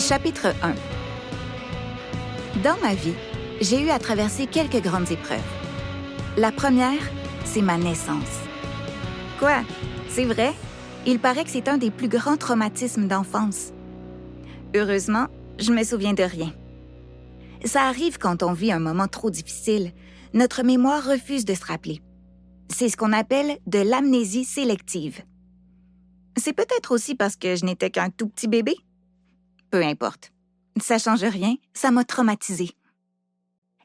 Chapitre 1. Dans ma vie, j'ai eu à traverser quelques grandes épreuves. La première, c'est ma naissance. Quoi? C'est vrai? Il paraît que c'est un des plus grands traumatismes d'enfance. Heureusement, je me souviens de rien. Ça arrive quand on vit un moment trop difficile. Notre mémoire refuse de se rappeler. C'est ce qu'on appelle de l'amnésie sélective. C'est peut-être aussi parce que je n'étais qu'un tout petit bébé. Peu importe. Ça change rien, ça m'a traumatisée.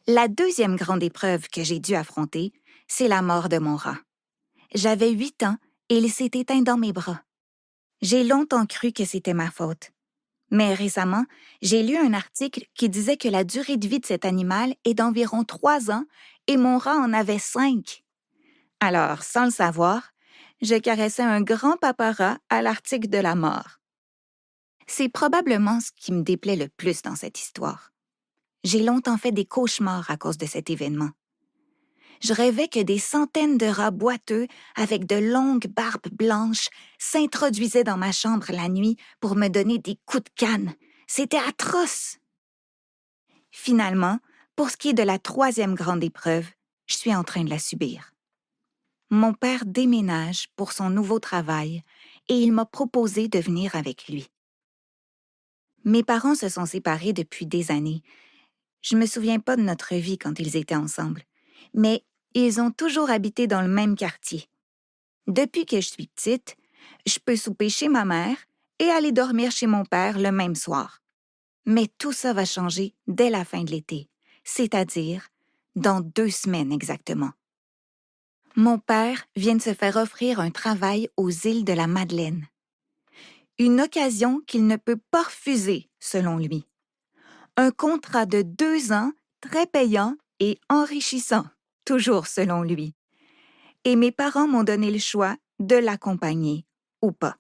La deuxième grande épreuve que j'ai dû affronter, c'est la mort de mon rat. J'avais 8 ans et il s'est éteint dans mes bras. J'ai longtemps cru que c'était ma faute. Mais récemment, j'ai lu un article qui disait que la durée de vie de cet animal est d'environ 3 ans et mon rat en avait 5. Alors, sans le savoir, je caressais un grand papa rat à l'article de la mort. C'est probablement ce qui me déplaît le plus dans cette histoire. J'ai longtemps fait des cauchemars à cause de cet événement. Je rêvais que des centaines de rats boiteux, avec de longues barbes blanches, s'introduisaient dans ma chambre la nuit pour me donner des coups de canne. C'était atroce! Finalement, pour ce qui est de la troisième grande épreuve, je suis en train de la subir. Mon père déménage pour son nouveau travail et il m'a proposé de venir avec lui. Mes parents se sont séparés depuis des années. Je me souviens pas de notre vie quand ils étaient ensemble, mais ils ont toujours habité dans le même quartier. Depuis que je suis petite, je peux souper chez ma mère et aller dormir chez mon père le même soir. Mais tout ça va changer dès la fin de l'été, c'est-à-dire dans 2 semaines exactement. Mon père vient de se faire offrir un travail aux îles de la Madeleine. Une occasion qu'il ne peut pas refuser, selon lui. Un contrat de 2 ans, très payant et enrichissant, toujours selon lui. Et mes parents m'ont donné le choix de l'accompagner ou pas.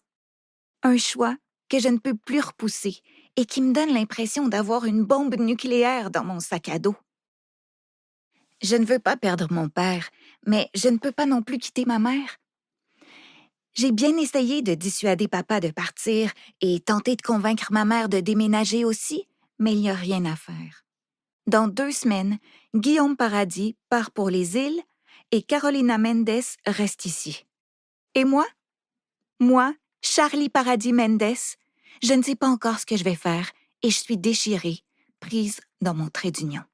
Un choix que je ne peux plus repousser et qui me donne l'impression d'avoir une bombe nucléaire dans mon sac à dos. Je ne veux pas perdre mon père, mais je ne peux pas non plus quitter ma mère. J'ai bien essayé de dissuader papa de partir et tenté de convaincre ma mère de déménager aussi, mais il n'y a rien à faire. Dans 2 semaines, Guillaume Paradis part pour les îles et Carolina Mendes reste ici. Et moi? Moi, Charlie Paradis Mendes, je ne sais pas encore ce que je vais faire et je suis déchirée, prise dans mon trait d'union.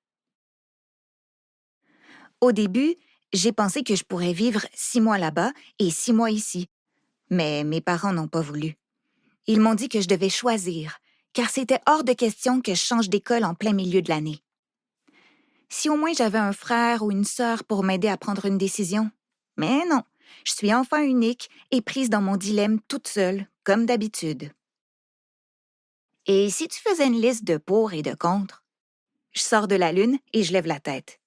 Au début, j'ai pensé que je pourrais vivre 6 mois là-bas et 6 mois ici. Mais mes parents n'ont pas voulu. Ils m'ont dit que je devais choisir, car c'était hors de question que je change d'école en plein milieu de l'année. Si au moins j'avais un frère ou une sœur pour m'aider à prendre une décision. Mais non, je suis enfant unique et prise dans mon dilemme toute seule, comme d'habitude. Et si tu faisais une liste de pour et de contre? Je sors de la lune et je lève la tête.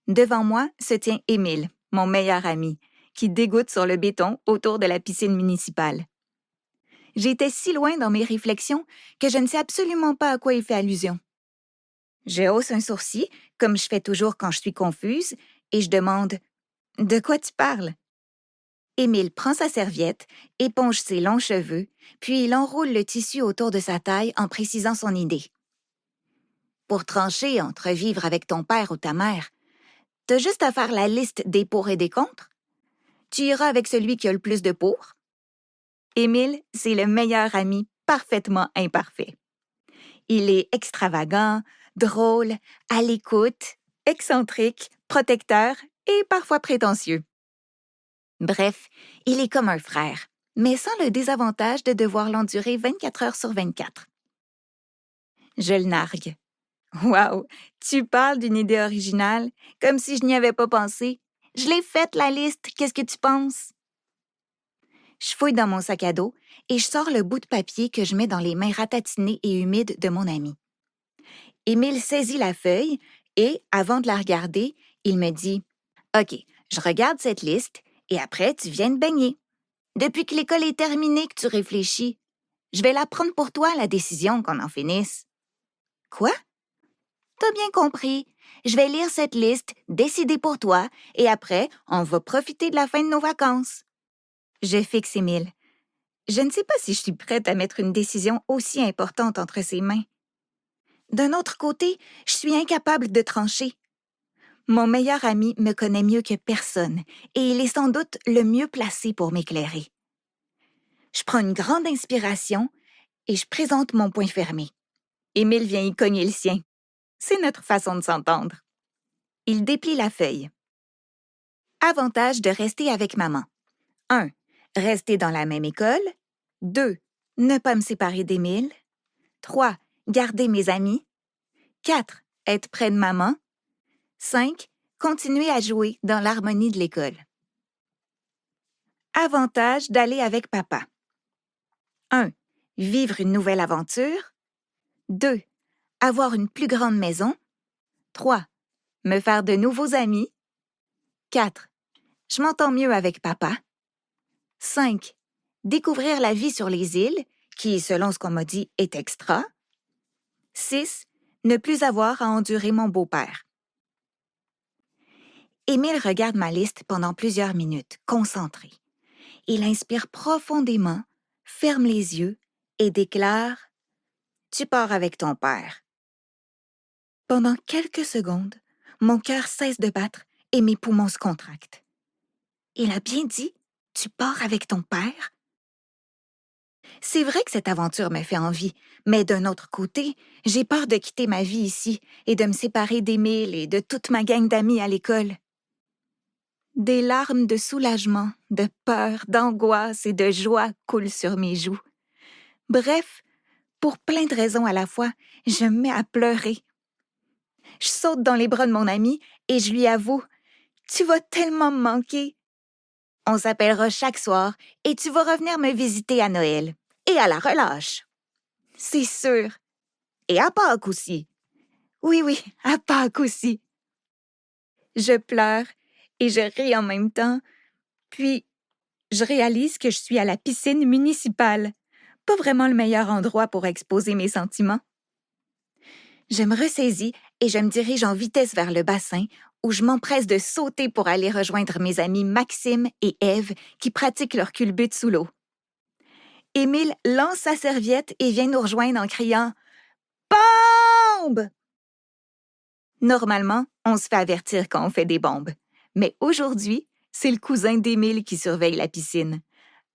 Devant moi se tient Émile, mon meilleur ami, qui dégoute sur le béton autour de la piscine municipale. J'étais si loin dans mes réflexions que je ne sais absolument pas à quoi il fait allusion. Je hausse un sourcil, comme je fais toujours quand je suis confuse, et je demande « De quoi tu parles? » Émile prend sa serviette, éponge ses longs cheveux, puis il enroule le tissu autour de sa taille en précisant son idée. Pour trancher entre vivre avec ton père ou ta mère, t'as juste à faire la liste des pour et des contre. Tu iras avec celui qui a le plus de pour. Émile, c'est le meilleur ami parfaitement imparfait. Il est extravagant, drôle, à l'écoute, excentrique, protecteur et parfois prétentieux. Bref, il est comme un frère, mais sans le désavantage de devoir l'endurer 24 heures sur 24. Je le nargue. Waouh, tu parles d'une idée originale, comme si je n'y avais pas pensé. Je l'ai faite, la liste, qu'est-ce que tu penses? Je fouille dans mon sac à dos et je sors le bout de papier que je mets dans les mains ratatinées et humides de mon ami. Émile saisit la feuille et, avant de la regarder, il me dit « OK, je regarde cette liste et après, tu viens te baigner. Depuis que l'école est terminée que tu réfléchis, je vais la prendre pour toi, la décision, qu'on en finisse. » Quoi? T'as bien compris. Je vais lire cette liste, décider pour toi et après, on va profiter de la fin de nos vacances. Je fixe Émile. Je ne sais pas si je suis prête à mettre une décision aussi importante entre ses mains. D'un autre côté, je suis incapable de trancher. Mon meilleur ami me connaît mieux que personne et il est sans doute le mieux placé pour m'éclairer. Je prends une grande inspiration et je présente mon poing fermé. Émile vient y cogner le sien. C'est notre façon de s'entendre. Il déplie la feuille. Avantage de rester avec maman. 1. Rester dans la même école. 2. Ne pas me séparer d'Émile. 3. Garder mes amis. 4. Être près de maman. 5. Continuer à jouer dans l'harmonie de l'école. Avantage d'aller avec papa. 1. Vivre une nouvelle aventure. 2. Avoir une plus grande maison. 3. Me faire de nouveaux amis. 4. Je m'entends mieux avec papa. 5. Découvrir la vie sur les îles, qui, selon ce qu'on m'a dit, est extra. 6. Ne plus avoir à endurer mon beau-père. Émile regarde ma liste pendant plusieurs minutes, concentré. Il inspire profondément, ferme les yeux et déclare « Tu pars avec ton père ». Pendant quelques secondes, mon cœur cesse de battre et mes poumons se contractent. Il a bien dit « Tu pars avec ton père ». C'est vrai que cette aventure me fait envie, mais d'un autre côté, j'ai peur de quitter ma vie ici et de me séparer d'Émile et de toute ma gang d'amis à l'école. Des larmes de soulagement, de peur, d'angoisse et de joie coulent sur mes joues. Bref, pour plein de raisons à la fois, je me mets à pleurer. Je saute dans les bras de mon ami et je lui avoue « Tu vas tellement me manquer. On s'appellera chaque soir et tu vas revenir me visiter à Noël. Et à la relâche. » C'est sûr. Et à Pâques aussi. Oui, à Pâques aussi. Je pleure et je ris en même temps. Puis, je réalise que je suis à la piscine municipale. Pas vraiment le meilleur endroit pour exposer mes sentiments. Je me ressaisis et je me dirige en vitesse vers le bassin où je m'empresse de sauter pour aller rejoindre mes amis Maxime et Ève qui pratiquent leur culbute sous l'eau. Émile lance sa serviette et vient nous rejoindre en criant « Bombe !» Normalement, on se fait avertir quand on fait des bombes. Mais aujourd'hui, c'est le cousin d'Émile qui surveille la piscine.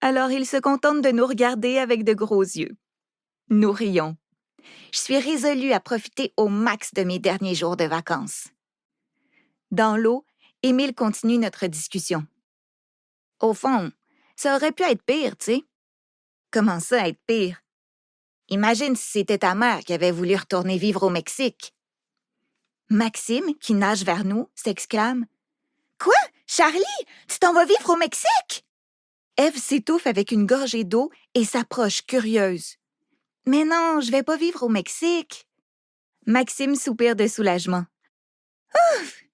Alors il se contente de nous regarder avec de gros yeux. Nous rions. Je suis résolue à profiter au max de mes derniers jours de vacances. Dans l'eau, Émile continue notre discussion. Au fond, ça aurait pu être pire, tu sais. Comment ça, être pire? Imagine si c'était ta mère qui avait voulu retourner vivre au Mexique. Maxime, qui nage vers nous, s'exclame. « Quoi? Charlie? Tu t'en vas vivre au Mexique? » Ève s'étouffe avec une gorgée d'eau et s'approche curieuse. « Mais non, je vais pas vivre au Mexique. » Maxime soupire de soulagement. « Ouf!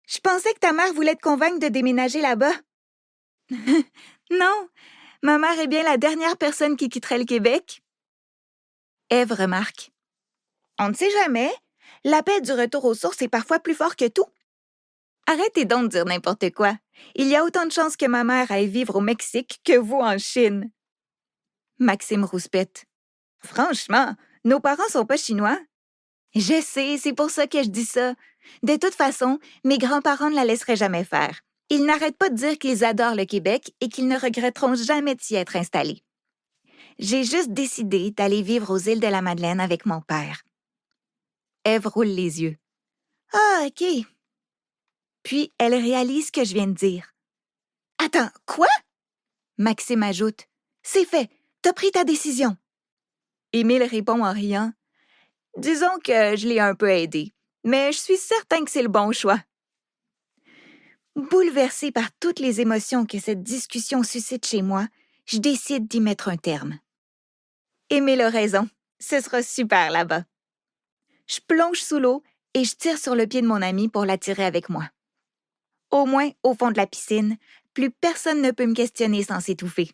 Je pensais que ta mère voulait te convaincre de déménager là-bas. » « Non, ma mère est bien la dernière personne qui quitterait le Québec. » Ève remarque. « On ne sait jamais. L'appel du retour aux sources est parfois plus fort que tout. » Arrêtez donc de dire n'importe quoi. Il y a autant de chances que ma mère aille vivre au Mexique que vous en Chine. Maxime rouspète. « Franchement, nos parents sont pas chinois. » Je sais, c'est pour ça que je dis ça. De toute façon, mes grands-parents ne la laisseraient jamais faire. Ils n'arrêtent pas de dire qu'ils adorent le Québec et qu'ils ne regretteront jamais de s'y être installés. J'ai juste décidé d'aller vivre aux îles de la Madeleine avec mon père. Ève roule les yeux. « Ah, OK. » Puis elle réalise ce que je viens de dire. « Attends, quoi? » Maxime ajoute. « C'est fait, t'as pris ta décision. » Émile répond en riant. « Disons que je l'ai un peu aidé, mais je suis certain que c'est le bon choix. » Bouleversée par toutes les émotions que cette discussion suscite chez moi, je décide d'y mettre un terme. Émile a raison, ce sera super là-bas. Je plonge sous l'eau et je tire sur le pied de mon ami pour l'attirer avec moi. Au moins, au fond de la piscine, plus personne ne peut me questionner sans s'étouffer.